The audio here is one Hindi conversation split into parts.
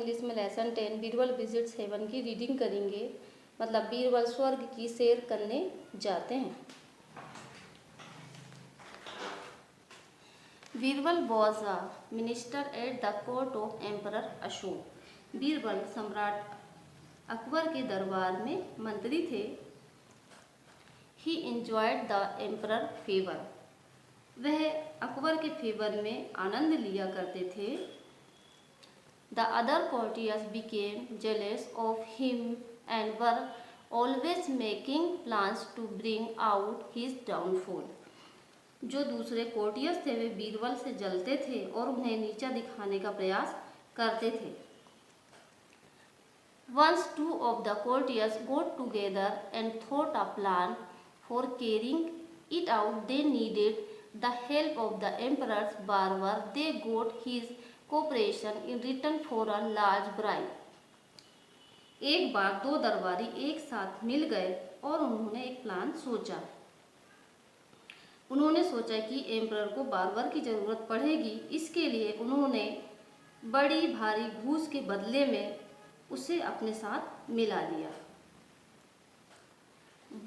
इंग्लिश में लेसन 10 बीरबल विजिट्स हेवन की रीडिंग करेंगे। मतलब बीरबल स्वर्ग की सैर करने जाते हैं। Birbal was a minister at the court of emperor Ashok. Birbal सम्राट अकबर के दरबार में मंत्री थे। ही एंजॉयड द एम्परर फेवर। वह अकबर के फेवर में आनंद लिया करते थे। The other courtiers became jealous of him and were always making plans to bring out his downfall. जो दूसरे कोर्टियर्स थे वे बीरबल से जलते थे और उन्हें नीचा दिखाने का प्रयास करते थे। Once two of the courtiers got together and thought a plan for carrying it out. They needed the help of the emperor's barber. They got his cooperation in return for a large bribe. एक बार दो दरबारी एक साथ मिल गए और उन्होंने एक प्लान सोचा। उन्होंने सोचा कि एम्परर को बार्बर की जरूरत पड़ेगी। इसके लिए उन्होंने बड़ी भारी घूस के बदले में उसे अपने साथ मिला लिया।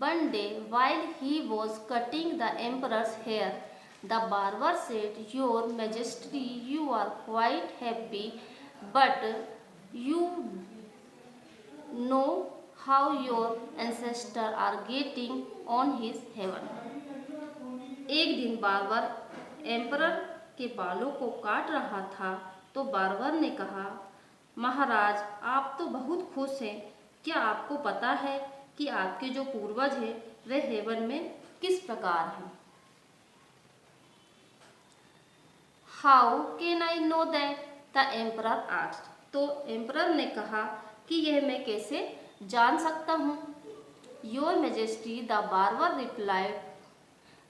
One day while he was cutting the emperor's hair, the barber said, "Your Majesty, you are quite happy, but you know how your ancestors are getting on his heaven." एक दिन बार्बर एम्परर के बालों को काट रहा था तो बार्बर ने कहा, महाराज आप तो बहुत खुश हैं। क्या आपको पता है कि आपके जो पूर्वज हैं वे हेवन में किस प्रकार हैं? How can I know that? The emperor asked. तो एम्परर ने कहा कि यह मैं कैसे जान सकता हूँ? Your majesty, the barber replied,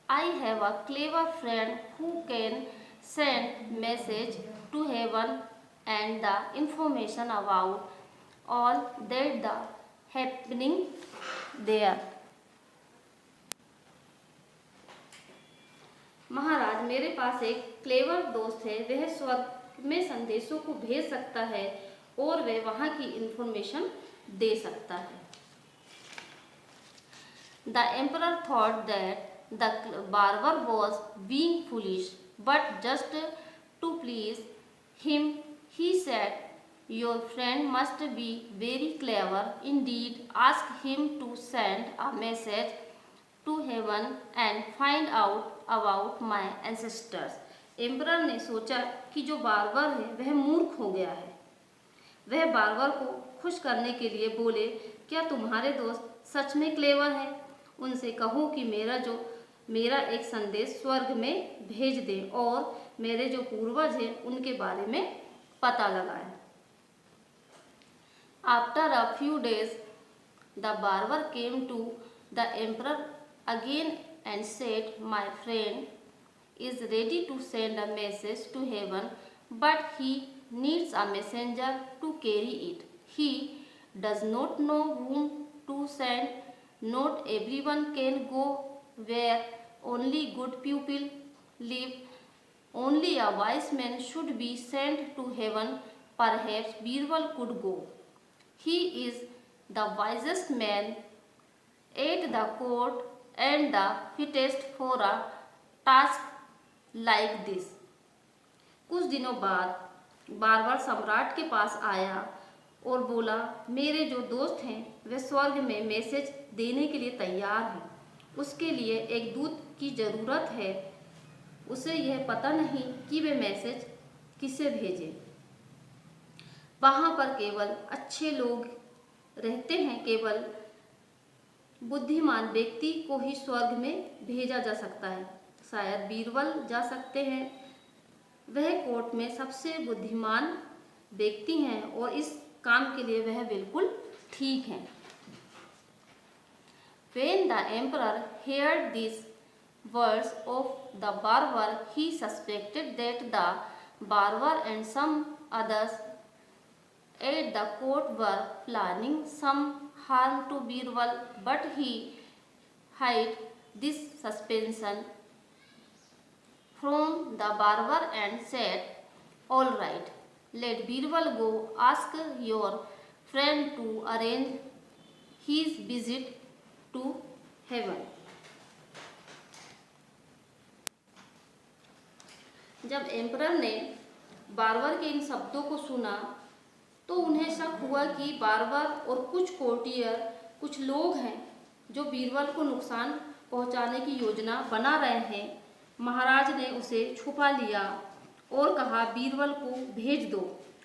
I have a clever friend who can send message to heaven and the information about all that the happening there. महाराज मेरे पास एक क्लेवर दोस्त है। वह स्वर्ग में संदेशों को भेज सकता है और वह वहां की इंफॉर्मेशन दे सकता है। The emperor thought that the barber was being foolish, but just to please him he said, "Your friend must be very clever indeed. Ask him to send a message to heaven and find out about my ancestors." Emperor ने सोचा कि जो बार्बर है वह मूर्ख हो गया है। वह बार्बर को खुश करने के लिए बोले, क्या तुम्हारे दोस्त सच में क्लेवर है? उनसे कहो कि मेरा एक संदेश स्वर्ग में भेज दे और मेरे जो पूर्वज हैं उनके बारे में पता लगाए। After a few days, the barber came to the emperor again and said, "My friend is ready to send a message to heaven, but he needs a messenger to carry it. He does not know whom to send. Not everyone can go where only good people live. Only a wise man should be sent to heaven. Perhaps Birbal could go. He is the wisest man at the court and the fittest for a task like this." कुछ दिनों बाद बार्बर सम्राट के पास आया और बोला, मेरे जो दोस्त हैं वे स्वर्ग में मैसेज देने के लिए तैयार हैं। उसके लिए एक दूत की ज़रूरत है। उसे यह पता नहीं कि वे मैसेज किसे भेजें। वहाँ पर केवल अच्छे लोग रहते हैं। केवल बुद्धिमान व्यक्ति को ही स्वर्ग में भेजा जा सकता है। शायद बीरबल जा सकते हैं। वह कोर्ट में सबसे बुद्धिमान व्यक्ति हैं और इस काम के लिए वह बिल्कुल ठीक हैं। When the emperor heard these words of the barber, he suspected that the barber and some others at the court were planning some harm to Birbal, but he hid this suspicion from the barber and said, "All right, Let Birbal go ask your friend to arrange his visit to heaven. जब एम्परर ने बारबर के इन शब्दों को सुना तो उन्हें शक हुआ कि बारबर और कुछ कोर्टियर, कुछ लोग हैं जो बीरबल को नुकसान पहुंचाने की योजना बना रहे हैं। महाराज ने उसे छुपा लिया और कहा, बीरबल को भेज दो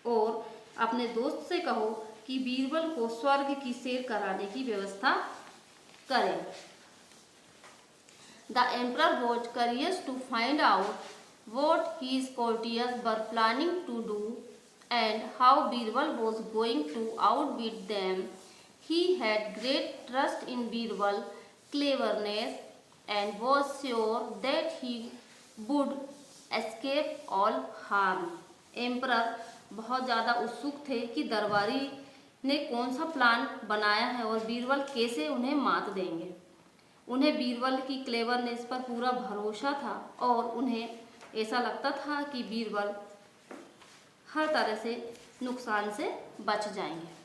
और अपने दोस्त से कहो कि बीरबल को स्वर्ग की सैर कराने की व्यवस्था करें। The emperor was curious to find out what his courtiers were planning to do and how Birbal was going to outwit them. He had great trust in Birbal's cleverness and was sure that he would escape all harm. Emperor बहुत ज़्यादा उत्सुक थे कि दरबारी ने कौन सा प्लान बनाया है और बीरबल कैसे उन्हें मात देंगे। उन्हें बीरबल की क्लेवरनेस पर पूरा भरोसा था और उन्हें ऐसा लगता था कि बीरबल हर तरह से नुकसान से बच जाएंगे।